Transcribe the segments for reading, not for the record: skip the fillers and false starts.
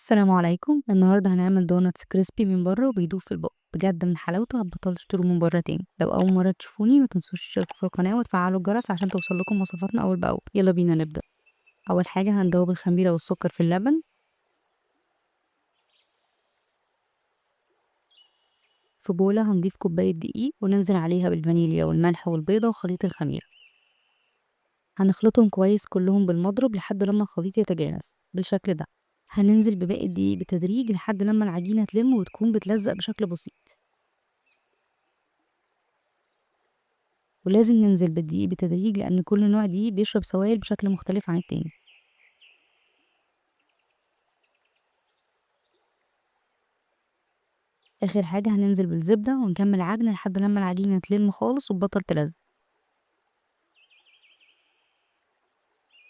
السلام عليكم. النهارده هنعمل دوناتس كريسبي من بره وبيدوب في البق، بجد من حلاوته هتبطلوا تشتروا من بره تاني. لو اول مره تشوفوني ما تنسوش تشتركوا في القناه وتفعلوا الجرس عشان توصلكم وصفاتنا اول باول. يلا بينا نبدا. اول حاجه هندوب الخميره والسكر في اللبن. في بوله هنضيف كوبايه دقيق وننزل عليها بالفانيليا والملح والبيضه وخليط الخميره. هنخلطهم كويس كلهم بالمضرب لحد لما الخليط يتجانس بالشكل ده. هننزل بباقي الدقيق بالتدريج لحد لما العجينه تلم وتكون بتلزق بشكل بسيط، ولازم ننزل بالدقيق بتدريج لأن كل نوع دقيق بيشرب سوائل بشكل مختلف عن التاني. آخر حاجة هننزل بالزبدة ونكمل عجن لحد لما العجينة تلم خالص وتبطل تلزق.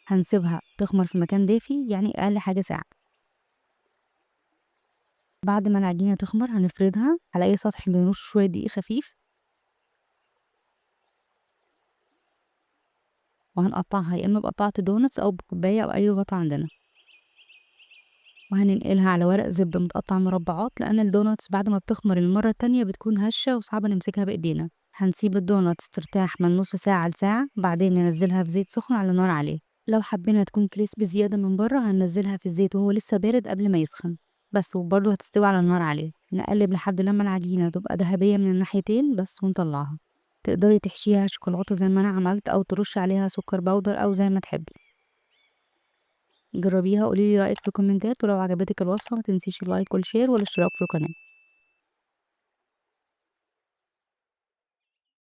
هنسيبها تخمر في مكان دافي، يعني أقل حاجة ساعة. بعد ما العجينة تخمر هنفردها على أي سطح بنرش شوية دقيق خفيف، وهنقطعها يا إما بقطعة دونتس أو بكوباية أو أي غطا عندنا، وهننقلها على ورق زبدة متقطع مربعات لأن الدونتس بعد ما بتخمر المرة التانية بتكون هشة وصعبة نمسكها بإيدينا. هنسيب الدونتس ترتاح من نص ساعة لساعة، بعدين ننزلها في زيت سخن على نار عالية. لو حبينا تكون كريسبي زيادة من بره هننزلها في الزيت وهو لسه بارد قبل ما يسخن بس، وبرضه هتستوي على نار عالية. نقلب لحد لما العجينة تبقى ذهبية من الناحيتين بس ونطلعها. تقدري تحشيها شوكولاتة زي ما أنا عملت أو ترشي عليها سكر بودر أو زي ما تحبي. جربيها وقولي لي رأيك في الكومنتات، ولو عجبتك الوصفة ما تنسيش اللايك والشير والاشتراك في القناة.